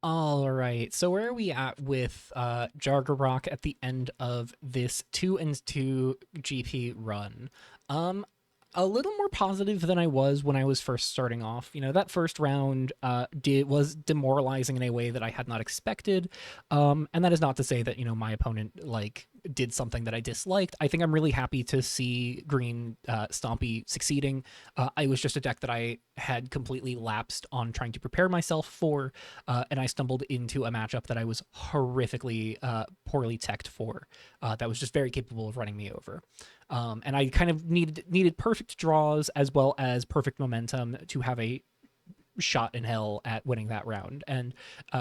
All right. So where are we at with Jargah Rock at the end of this 2-2 GP run? Um, a little more positive than I was when I was first starting off. You know, that first round was demoralizing in a way that I had not expected. And that is not to say that, my opponent did something that I disliked. I think I'm really happy to see Green Stompy succeeding. I was just a deck that I had completely lapsed on trying to prepare myself for, and I stumbled into a matchup that I was horrifically poorly teched for. That was just very capable of running me over. And I kind of needed perfect draws as well as perfect momentum to have a shot in hell at winning that round. And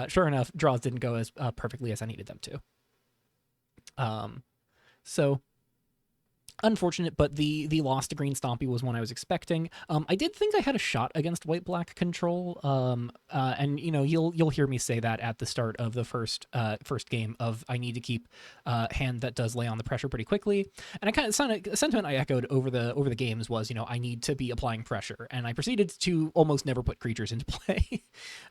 sure enough, draws didn't go as perfectly as I needed them to. Um, so unfortunate, but the loss to Green Stompy was one I was expecting. I did think I had a shot against White Black control. And you'll hear me say that at the start of the first game of I need to keep hand that does lay on the pressure pretty quickly. And I kind of sentiment I echoed over the games was I need to be applying pressure, and I proceeded to almost never put creatures into play.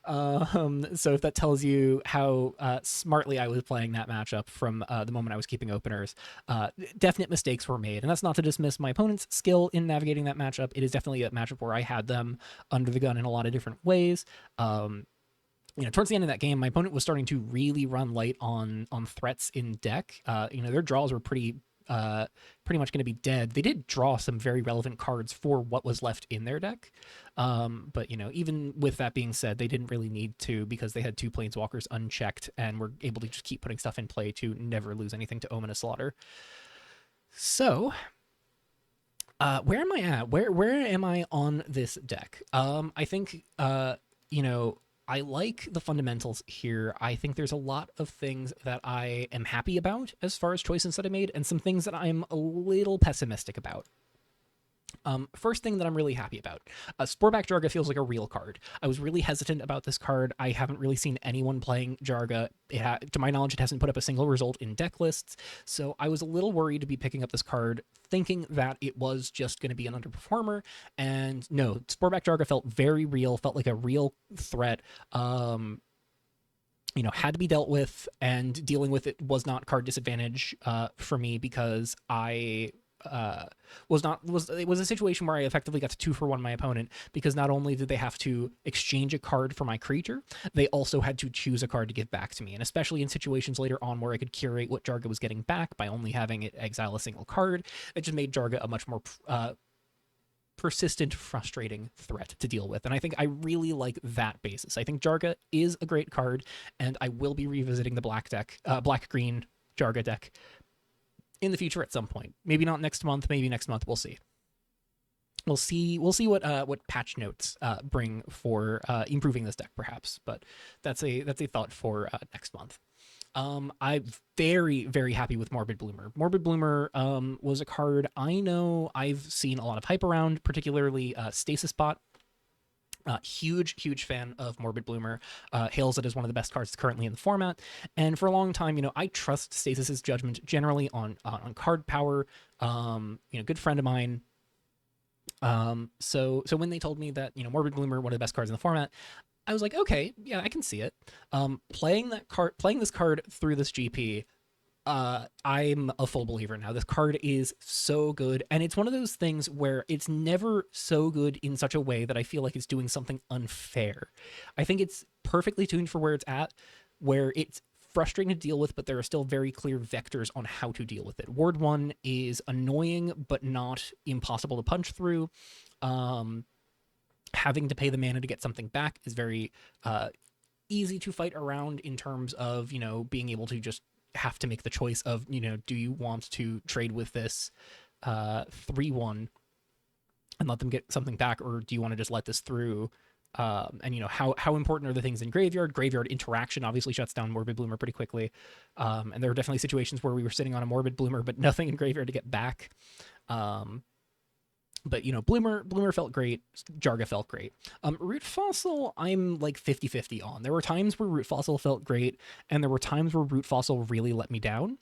So if that tells you how smartly I was playing that matchup from the moment I was keeping openers, definite mistakes were made. And that's not to dismiss my opponent's skill in navigating that matchup. It is definitely a matchup where I had them under the gun in a lot of different ways. Towards the end of that game, my opponent was starting to really run light on threats in deck. Their draws were pretty much going to be dead. They did draw some very relevant cards for what was left in their deck. But even with that being said, they didn't really need to, because they had two planeswalkers unchecked and were able to just keep putting stuff in play to never lose anything to Ominous Slaughter. So, where am I at? Where am I on this deck? I think I like the fundamentals here. I think there's a lot of things that I am happy about as far as choices that I made, and some things that I'm a little pessimistic about. First thing that I'm really happy about, Sporeback Jargah feels like a real card. I was really hesitant about this card. I haven't really seen anyone playing Jargah. To my knowledge, it hasn't put up a single result in deck lists, so I was a little worried to be picking up this card thinking that it was just going to be an underperformer. And no, Sporeback Jargah felt very real, felt like a real threat. Had to be dealt with, and dealing with it was not card disadvantage for me, because I it was a situation where I effectively got to 2-for-1 my opponent, because not only did they have to exchange a card for my creature, they also had to choose a card to give back to me. And especially in situations later on where I could curate what Jargah was getting back by only having it exile a single card, it just made Jargah a much more persistent, frustrating threat to deal with. And I think I really like that basis. I think Jargah is a great card, and I will be revisiting the black green Jargah deck in the future at some point. Maybe not next month. Maybe next month. We'll see. We'll see what patch notes bring for improving this deck, perhaps. But that's a thought for next month. I'm very, very happy with Morbid Bloomer. Morbid Bloomer was a card I know I've seen a lot of hype around, particularly Stasis Bot. Huge fan of Morbid Bloomer. Hails it as one of the best cards currently in the format. And for a long time, I trust Stasis's judgment generally on card power. Good friend of mine. So when they told me that Morbid Bloomer, one of the best cards in the format, I was like, okay, yeah, I can see it. Playing this card through this GP, I'm a full believer now. This card is so good, and it's one of those things where it's never so good in such a way that I feel like it's doing something unfair. I think it's perfectly tuned for where it's at, where it's frustrating to deal with, but there are still very clear vectors on how to deal with it. Ward 1 is annoying, but not impossible to punch through. Having to pay the mana to get something back is very easy to fight around, in terms of being able to just have to make the choice of do you want to trade with this 3-1 and let them get something back, or do you want to just let this through? And how important are the things in graveyard interaction obviously shuts down Morbid Bloomer pretty quickly. And there are definitely situations where we were sitting on a Morbid Bloomer but nothing in graveyard to get back. But Bloomer felt great. Jargah felt great. Root Fossil, I'm like 50-50 on. There were times where Root Fossil felt great, and there were times where Root Fossil really let me down.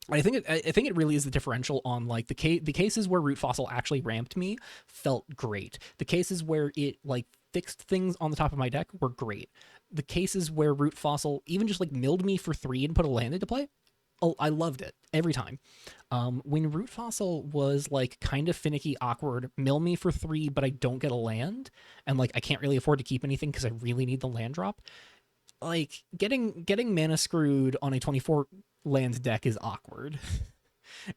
I think it really is the differential on like the cases where Root Fossil actually ramped me felt great. The cases where it like fixed things on the top of my deck were great. The cases where Root Fossil even just like milled me for 3 and put a land into play, oh, I loved it every time. When Root Fossil was like kind of finicky, awkward, mill me for 3, but I don't get a land, and like I can't really afford to keep anything because I really need the land drop. Like getting mana screwed on a 24 land deck is awkward.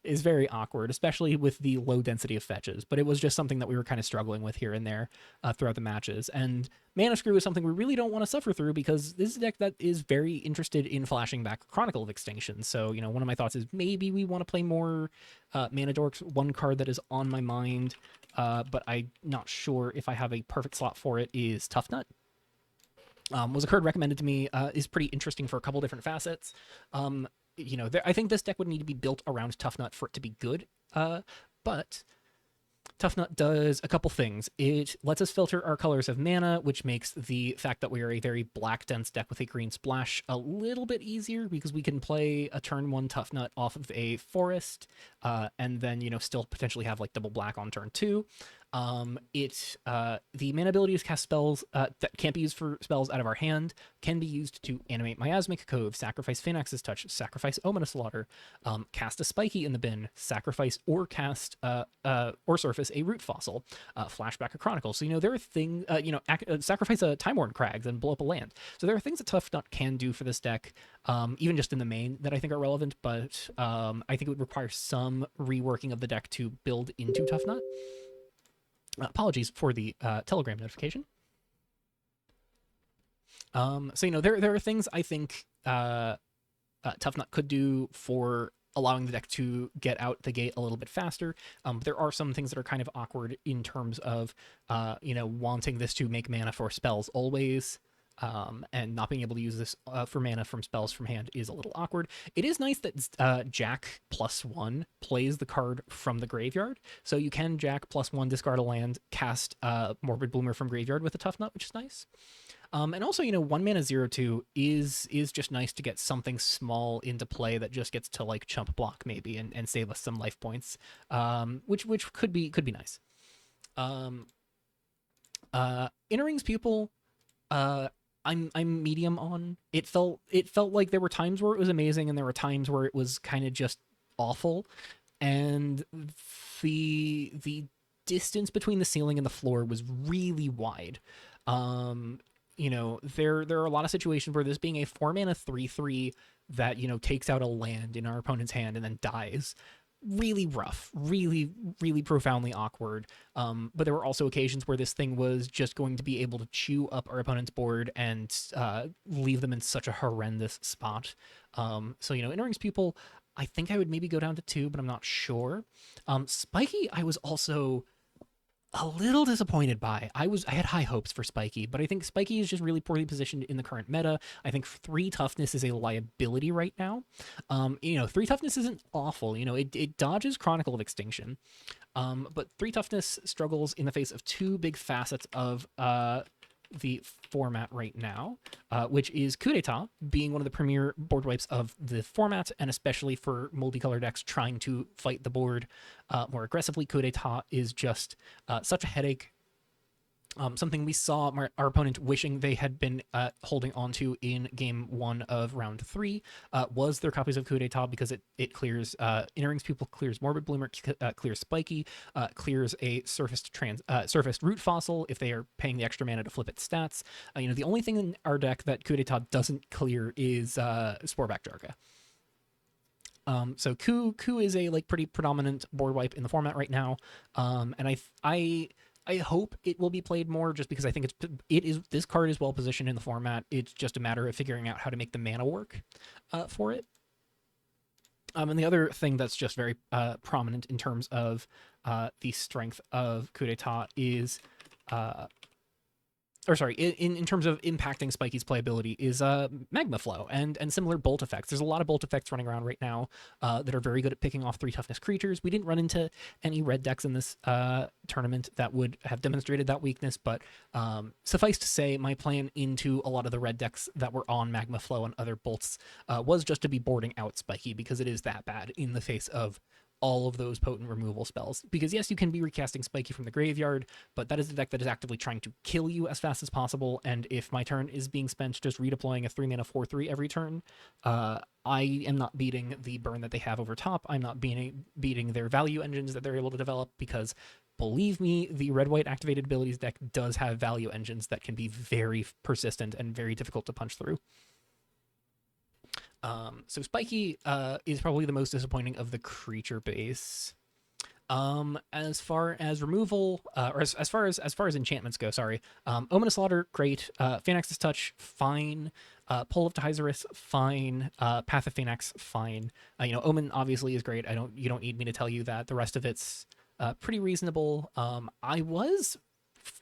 Is very awkward, especially with the low density of fetches. But it was just something that we were kind of struggling with here and there throughout the matches. And Mana Screw is something we really don't want to suffer through because this is a deck that is very interested in flashing back Chronicle of Extinction. So, you know, one of my thoughts is maybe we want to play more Mana Dorks. One card that is on my mind, but I'm not sure if I have a perfect slot for it, is Tough Nut. Was a card recommended to me, is pretty interesting for a couple different facets. You know, I think this deck would need to be built around Tough Nut for it to be good. But Tough Nut does a couple things. It lets us filter our colors of mana, which makes the fact that we are a very black dense deck with a green splash a little bit easier because we can play a turn 1 Tough Nut off of a forest, and then, you know, still potentially have like double black on turn 2. The mana ability to cast spells that can't be used for spells out of our hand, can be used to animate Miasmic Cove, sacrifice Phaenax's Touch, sacrifice Ominous Slaughter, cast a Spiky in the bin, sacrifice or cast or surface a Root Fossil, flashback a Chronicle. So, you know, there are things, sacrifice a Time-Worn Crags and blow up a land. So there are things that Tough Nut can do for this deck, even just in the main, that I think are relevant, but I think it would require some reworking of the deck to build into Tough Nut. Apologies for the Telegram notification. So, you know, there are things I think Tough Nut could do for allowing the deck to get out the gate a little bit faster. There are some things that are kind of awkward in terms of, you know, wanting this to make mana for spells always. And not being able to use this for mana from spells from hand is a little awkward. It is nice that Jack +1 plays the card from the graveyard, so you can Jack +1, discard a land, cast Morbid Bloomer from graveyard with a Tough Nut, which is nice. And also, you know, 1 mana 0/2 is just nice to get something small into play that just gets to like chump block maybe and save us some life points, which could be nice. Inner Ring's Pupil, I'm medium on. It felt like there were times where it was amazing and there were times where it was kind of just awful, and the distance between the ceiling and the floor was really wide. You know, there are a lot of situations where this being a 4 mana 3/3 that, you know, takes out a land in our opponent's hand and then dies, really rough, really profoundly awkward. But there were also occasions where this thing was just going to be able to chew up our opponent's board and leave them in such a horrendous spot. So, you know, Inner Ring's Pupil, I think I would maybe go down to 2, but I'm not sure. Spiky, I was also a little disappointed by. I had high hopes for Spiky, but I think Spiky is just really poorly positioned in the current meta. I think 3 toughness is a liability right now. You know, 3 toughness isn't awful. You know, it dodges Chronicle of Extinction, but 3 toughness struggles in the face of 2 big facets of the format right now, which is Coup d'etat being one of the premier board wipes of the format, and especially for multicolor decks trying to fight the board more aggressively. Coup d'etat is just such a headache. Something we saw our opponent wishing they had been holding onto in game 1 of round 3 was their copies of Coup d'etat, because it clears Inner Ring's Pupil, clears Morbid Bloomer, clears Spiky, clears a surfaced Root Fossil if they are paying the extra mana to flip its stats. You know, the only thing in our deck that Coup d'etat doesn't clear is Sporeback Jargah. So Coup is a like pretty predominant board wipe in the format right now, and I hope it will be played more, just because I think this card is well positioned in the format. It's just a matter of figuring out how to make the mana work for it. And the other thing that's just very prominent in terms of the strength of Coup d'etat is in terms of impacting Spiky's playability is Magma Flow and similar bolt effects. There's a lot of bolt effects running around right now that are very good at picking off 3 toughness creatures. We didn't run into any red decks in this tournament that would have demonstrated that weakness, but suffice to say, my plan into a lot of the red decks that were on Magma Flow and other bolts was just to be boarding out Spiky, because it is that bad in the face of all of those potent removal spells. Because yes, you can be recasting Spiky from the graveyard, but that is a deck that is actively trying to kill you as fast as possible. And if my turn is being spent just redeploying a 3-mana 4/3 every turn, I am not beating the burn that they have over top. I'm not beating their value engines that they're able to develop, because believe me, the red-white activated abilities deck does have value engines that can be very persistent and very difficult to punch through. So Spiky is probably the most disappointing of the creature base. As far as removal, or as far as enchantments go, sorry. Ominous Slaughter, great. Phalanx's Touch, fine. Pull of Tizerus, fine. Path of Phalanx, fine. Omen obviously is great. You don't need me to tell you that. The rest of it's pretty reasonable. I was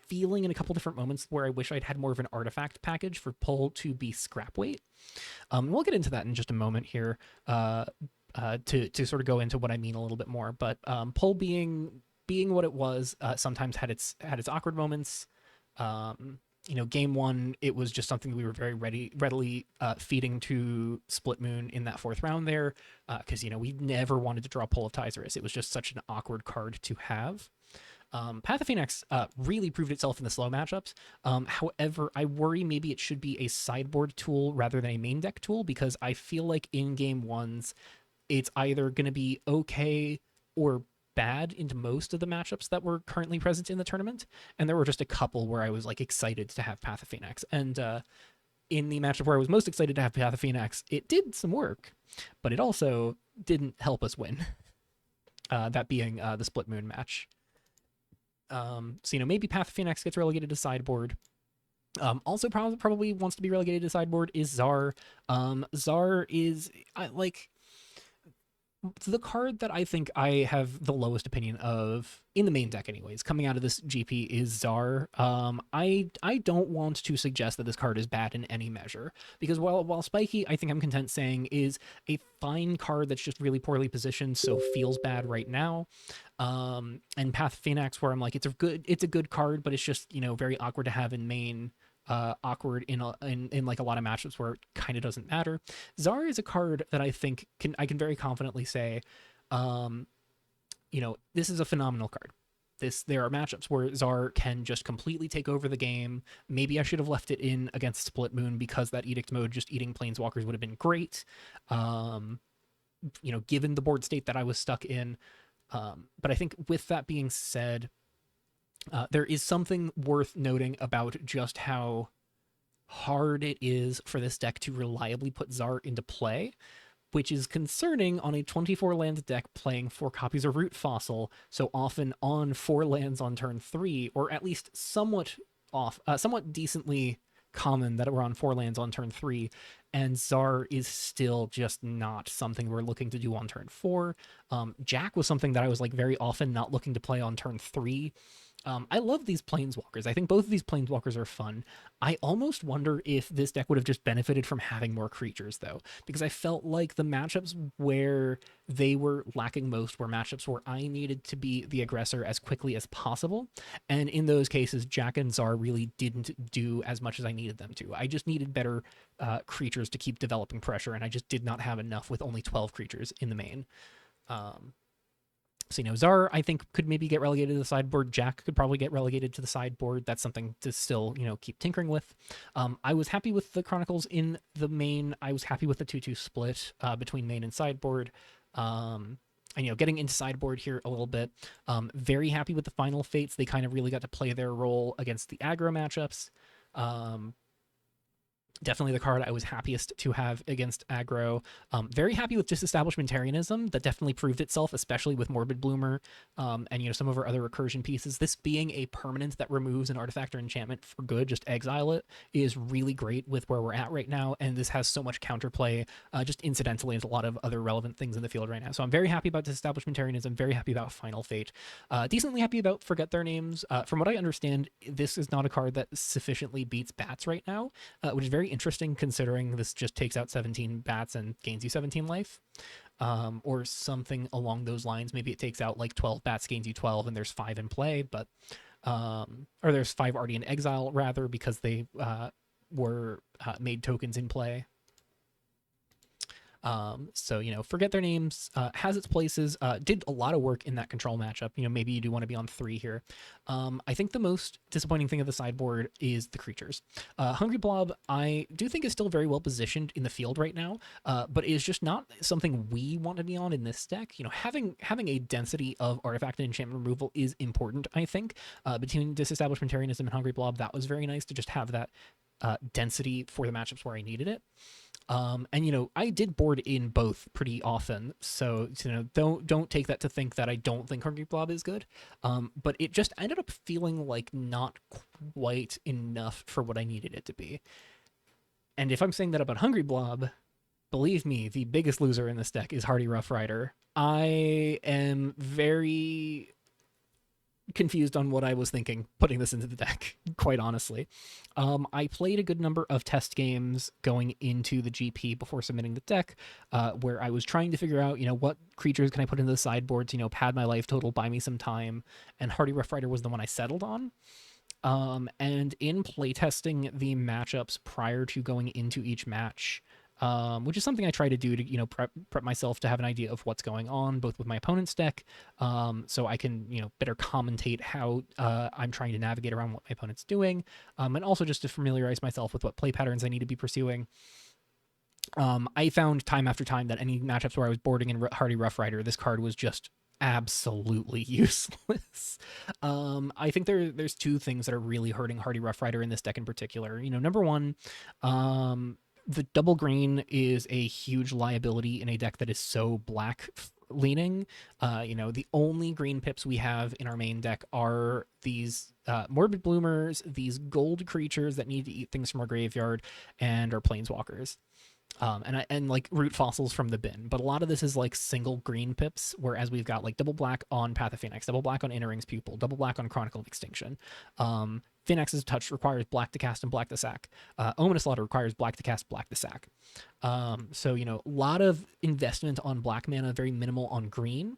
feeling in a couple different moments where I wish I'd had more of an artifact package for Pull to be scrap weight. We'll get into that in just a moment here. To sort of go into what I mean a little bit more, but Pull being what it was, sometimes had its awkward moments. Game one, it was just something we were very readily feeding to Split Moon in that fourth round there, because we never wanted to draw Pull of Tizerus. It was just such an awkward card to have. Path of Phoenix really proved itself in the slow matchups. However, I worry maybe it should be a sideboard tool rather than a main deck tool, because I feel like in game ones, it's either going to be okay or bad into most of the matchups that were currently present in the tournament. And there were just a couple where I was like excited to have Path of Phoenix. And in the matchup where I was most excited to have Path of Phoenix, it did some work, but it also didn't help us win. That being the Split Moon match. So maybe Path of Phoenix gets relegated to sideboard. Also probably wants to be relegated to sideboard is Zar. Zar is the card that I think I have the lowest opinion of in the main deck anyways, coming out of this GP, is Zar. I don't want to suggest that this card is bad in any measure, because while Spiky, I think I'm content saying, is a fine card that's just really poorly positioned, so feels bad right now. And Path of Phoenix, where I'm like, it's a good card, but it's just, very awkward to have in main. Awkward in like a lot of matchups where it kind of doesn't matter. Zar is a card that I think I can very confidently say, this is a phenomenal card. There are matchups where Zar can just completely take over the game. Maybe I should have left it in against Split Moon, because that Edict mode just eating Planeswalkers would have been great. Given the board state that I was stuck in. But I think with that being said, there is something worth noting about just how hard it is for this deck to reliably put Zar into play, which is concerning on a 24 land deck playing 4 copies of Root Fossil, so often on 4 lands on turn 3, or at least somewhat decently common that we're on 4 lands on turn 3, and Zar is still just not something we're looking to do on turn 4. Jack was something that I was very often not looking to play on turn 3. I love these Planeswalkers. I think both of these Planeswalkers are fun. I almost wonder if this deck would have just benefited from having more creatures, though, because I felt like the matchups where they were lacking most were matchups where I needed to be the aggressor as quickly as possible. And in those cases, Jack and Zar really didn't do as much as I needed them to. I just needed better creatures to keep developing pressure, and I just did not have enough with only 12 creatures in the main. So, Zar, I think, could maybe get relegated to the sideboard. Jack could probably get relegated to the sideboard. That's something to still, keep tinkering with. I was happy with the Chronicles in the main. I was happy with the 2-2 split between main and sideboard. And, getting into sideboard here a little bit. Very happy with the Final Fates. They kind of really got to play their role against the aggro matchups. Definitely the card I was happiest to have against aggro. Very happy with Disestablishmentarianism. That definitely proved itself, especially with Morbid Bloomer and some of our other recursion pieces. This being a permanent that removes an artifact or enchantment for good, just exile it, is really great with where we're at right now. And this has so much counterplay, just incidentally, as a lot of other relevant things in the field right now. So I'm very happy about Disestablishmentarianism, very happy about Final Fate, decently happy about Forget Their Names. From what I understand, this is not a card that sufficiently beats bats right now, which is very interesting considering this just takes out 17 bats and gains you 17 life, or something along those lines. Maybe it takes out 12 bats, gains you 12, and there's 5 in play, but or there's 5 already in exile rather, because they were made tokens in play. So, forget their names, has its places, did a lot of work in that control matchup. Maybe you do want to be on 3 here. I think the most disappointing thing of the sideboard is the creatures. Hungry Blob, I do think is still very well positioned in the field right now, but is just not something we want to be on in this deck. Having a density of artifact and enchantment removal is important, I think. Between Disestablishmentarianism and Hungry Blob, that was very nice to just have that density for the matchups where I needed it. And I did board in both pretty often, so don't take that to think that I don't think Hungry Blob is good. But it just ended up feeling like not quite enough for what I needed it to be. And if I'm saying that about Hungry Blob, believe me, the biggest loser in this deck is Hardy Rough Rider. I am very confused on what I was thinking putting this into the deck, quite honestly. I played a good number of test games going into the GP before submitting the deck, where I was trying to figure out, what creatures can I put into the sideboard to, pad my life total, buy me some time, and Hardy Rough Rider was the one I settled on. And in playtesting the matchups prior to going into each match, which is something I try to do to, prep myself to have an idea of what's going on, both with my opponent's deck, so I can, better commentate how I'm trying to navigate around what my opponent's doing, and also just to familiarize myself with what play patterns I need to be pursuing. I found time after time that any matchups where I was boarding in Hardy Rough Rider, this card was just absolutely useless. I think there's 2 things that are really hurting Hardy Rough Rider in this deck in particular. Number one, the double green is a huge liability in a deck that is so black leaning. The only green pips we have in our main deck are these Morbid Bloomers, these gold creatures that need to eat things from our graveyard, and our planeswalkers. And like root fossils from the bin, but a lot of this is like single green pips, whereas we've got like double black on Path of Phoenix, double black on Inner Ring's Pupil, double black on Chronicle of Extinction. Phoenix's Touch requires black to cast and black to sack. Ominous Slaughter requires black to cast, black to sack. So a lot of investment on black mana, very minimal on green.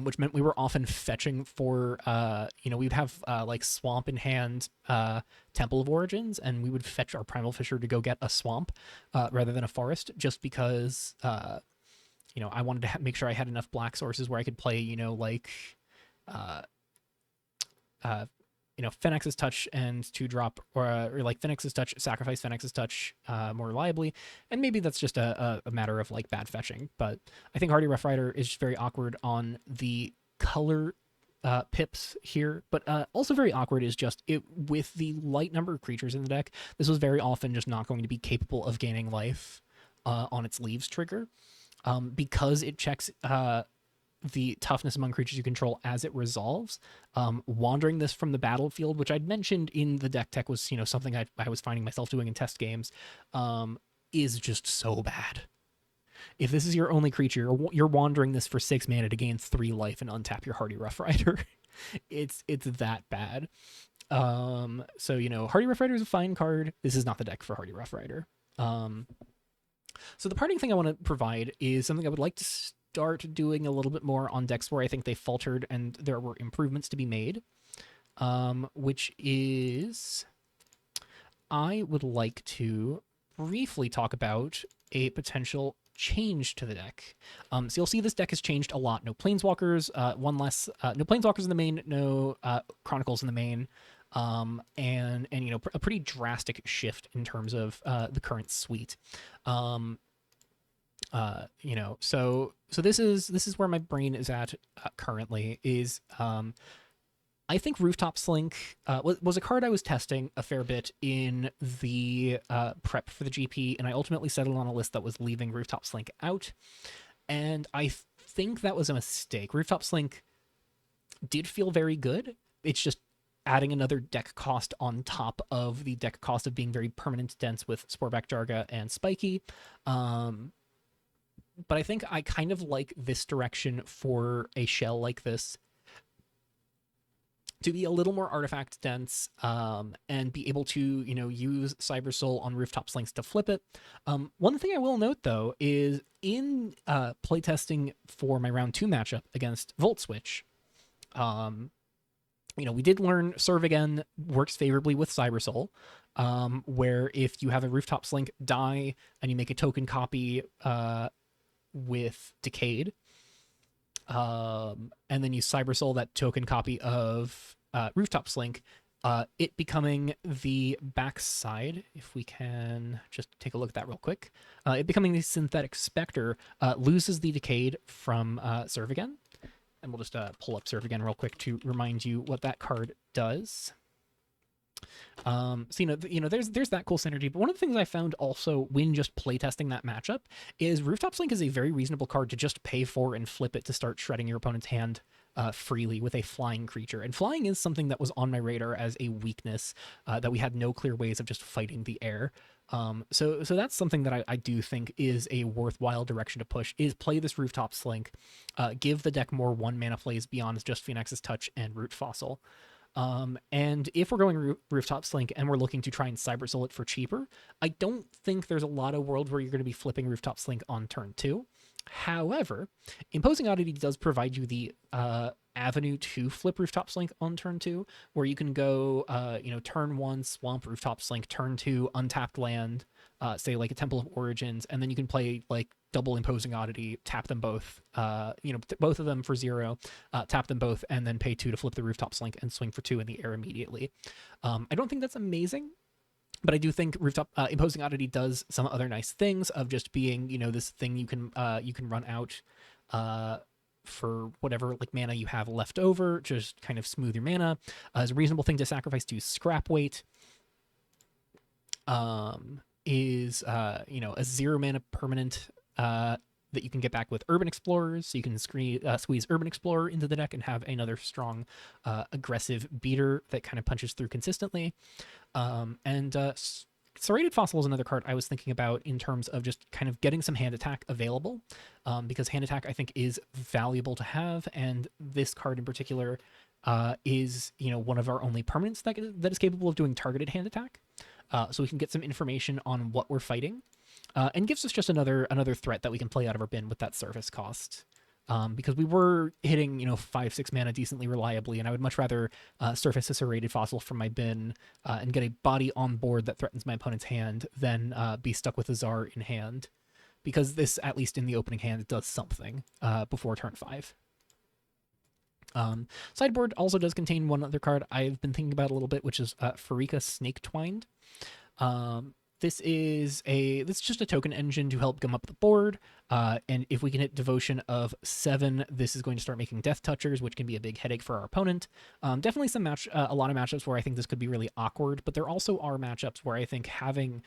Which meant we were often fetching for, we'd have like Swamp in hand, Temple of Origins, and we would fetch our Primal Fisher to go get a swamp rather than a forest, just because, I wanted to make sure I had enough black sources where I could play, Phoenix's Touch and 2-drop, or like Phoenix's Touch, sacrifice Phoenix's Touch more reliably, and maybe that's just a matter of like bad fetching. But I think Hardy Rough Rider is just very awkward on the color pips here, but also very awkward is just it with the light number of creatures in the deck. This was very often just not going to be capable of gaining life on its leaves trigger, because it checks the toughness among creatures you control as it resolves. Wandering this from the battlefield, which I'd mentioned in the deck tech was, something I was finding myself doing in test games, is just so bad. If this is your only creature, you're wandering this for 6 mana to gain 3 life and untap your Hardy Rough Rider. It's that bad. So, Hardy Rough Rider is a fine card. This is not the deck for Hardy Rough Rider. So the parting thing I want to provide is something I would like to start doing a little bit more on decks where I think they faltered and there were improvements to be made, which is I would like to briefly talk about a potential change to the deck. So you'll see this deck has changed a lot. No Planeswalkers, no Planeswalkers in the main, no Chronicles in the main, and a pretty drastic shift in terms of the current suite. So this is where my brain is at currently. Is I think Rooftop Slink was a card I was testing a fair bit in the prep for the GP, and I ultimately settled on a list that was leaving Rooftop Slink out, and I think that was a mistake. Rooftop Slink did feel very good. It's just adding another deck cost on top of the deck cost of being very permanent dense with Sporeback Jargah and Spiky. But I think I kind of like this direction for a shell like this to be a little more artifact dense, and be able to, use Cyber Soul on Rooftop Slinks to flip it. One thing I will note, though, is in playtesting for my round 2 matchup against Volt Switch, we did learn Serve Again works favorably with Cyber Soul. where if you have a Rooftop Slink die and you make a token copy with Decayed, and then you Cyber Soul that token copy of Rooftop Slink, it becoming the backside, if we can just take a look at that real quick, it becoming the Synthetic Spectre loses the Decayed from Serve Again. And we'll just pull up Serve Again real quick to remind you what that card does. So there's that cool synergy. But one of the things I found also when just playtesting that matchup is Rooftop Slink is a very reasonable card to just pay for and flip it to start shredding your opponent's hand freely with a flying creature. And flying is something that was on my radar as a weakness that we had no clear ways of just fighting the air. So that's something that I do think is a worthwhile direction to push, is play this Rooftop Slink, give the deck more 1-mana plays beyond just Phoenix's Touch and Root Fossil. And if we're going Rooftop Slink and we're looking to try and Cyber Soul it for cheaper, I don't think there's a lot of world where you're going to be flipping Rooftop Slink on turn 2. However, Imposing Oddity does provide you the avenue to flip Rooftop Slink on turn 2, where you can go, turn 1 Swamp Rooftop Slink, turn 2 untapped land, say like a Temple of Origins, and then you can play like double Imposing Oddity, tap them both, both of them for 0, tap them both, and then pay 2 to flip the Rooftop Slink and swing for 2 in the air immediately. I don't think that's amazing, but I do think Imposing Oddity does some other nice things of just being, this thing you can run out for whatever like mana you have left over, just kind of smooth your mana. Is a reasonable thing to sacrifice to Scrap Weight. Is a 0 mana permanent that you can get back with Urban Explorers, so you can squeeze Urban Explorer into the deck and have another strong aggressive beater that kind of punches through consistently. Serrated Fossil is another card I was thinking about in terms of just kind of getting some hand attack available, because hand attack I think is valuable to have, and this card in particular is one of our only permanents that is capable of doing targeted hand attack. So we can get some information on what we're fighting, and gives us just another threat that we can play out of our bin with that surface cost. Because we were hitting 5-6 mana decently reliably, and I would much rather surface a Serrated Fossil from my bin and get a body on board that threatens my opponent's hand than be stuck with a Czar in hand, because this, at least in the opening hand, does something before turn 5. Sideboard also does contain one other card I've been thinking about a little bit, which is Pharika Snake Twined. This is just a token engine to help gum up the board, and if we can hit Devotion of 7, this is going to start making Death Touchers, which can be a big headache for our opponent. Definitely a lot of matchups where I think this could be really awkward, but there also are matchups where I think having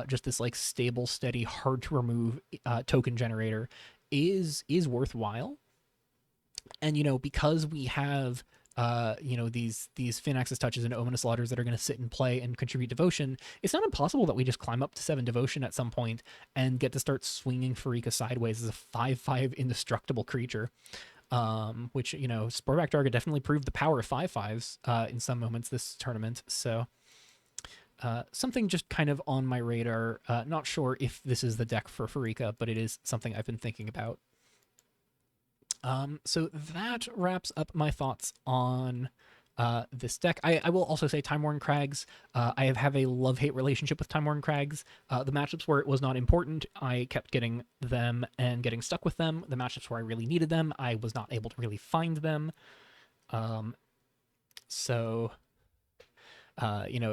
just this like stable, steady, hard to remove token generator is worthwhile. And because we have these Phynax's Touches and Ominous Slaughters that are going to sit and play and contribute Devotion, it's not impossible that we just climb up to 7 Devotion at some point and get to start swinging Pharika sideways as a 5/5 indestructible creature, which Sporeback Jargah definitely proved the power of 5/5s in some moments this tournament. So something just kind of on my radar. Not sure if this is the deck for Pharika, but it is something I've been thinking about. So that wraps up my thoughts on this deck. I will also say Time-Worn Crags. I have a love-hate relationship with Time-Worn Crags. The matchups where it was not important, I kept getting them and getting stuck with them. The matchups where I really needed them, I was not able to really find them.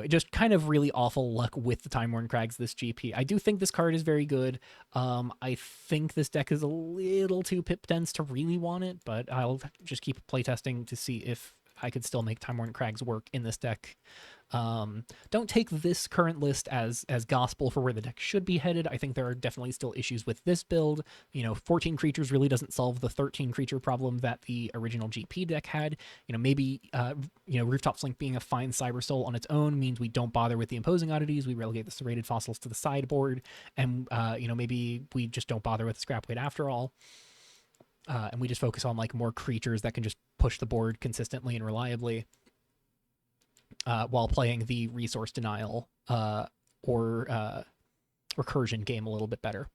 Just kind of really awful luck with the Time-Worn Crags this GP. I do think this card is very good. I think this deck is a little too pip dense to really want it, but I'll just keep playtesting to see if I could still make Time-Worn Crags work in this deck. Don't take this current list as gospel for where the deck should be headed. I think there are definitely still issues with this build. 14 creatures really doesn't solve the 13 creature problem that the original GP deck had. Maybe Rooftop Slink being a fine Cyber Soul on its own means we don't bother with the Imposing Oddities. We relegate the Serrated Fossils to the sideboard, and maybe we just don't bother with the Scrap Weight after all. And we just focus on like more creatures that can just push the board consistently and reliably, while playing the resource denial or recursion game a little bit better.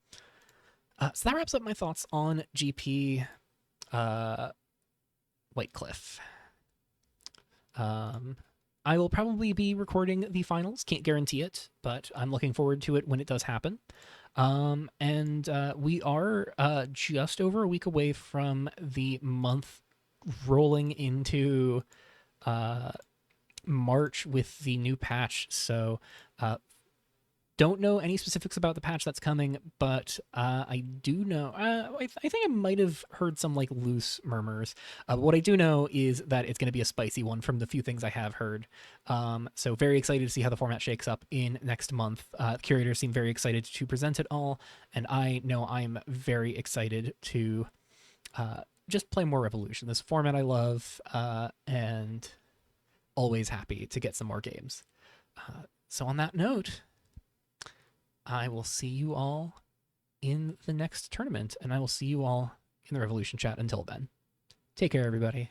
So that wraps up my thoughts on GP Whitecliff. I will probably be recording the finals. Can't guarantee it, but I'm looking forward to it when it does happen. And we are just over a week away from the month rolling into uh, March with the new patch. So uh, don't know any specifics about the patch that's coming, but I do know. I think I might have heard some like loose murmurs. What I do know is that it's going to be a spicy one from the few things I have heard. So very excited to see how the format shakes up in next month. Curators seem very excited to present it all, and I know I'm very excited to just play more Revolution. This format I love, and always happy to get some more games. So on that note, I will see you all in the next tournament, and I will see you all in the Revolution chat until then. Take care, everybody.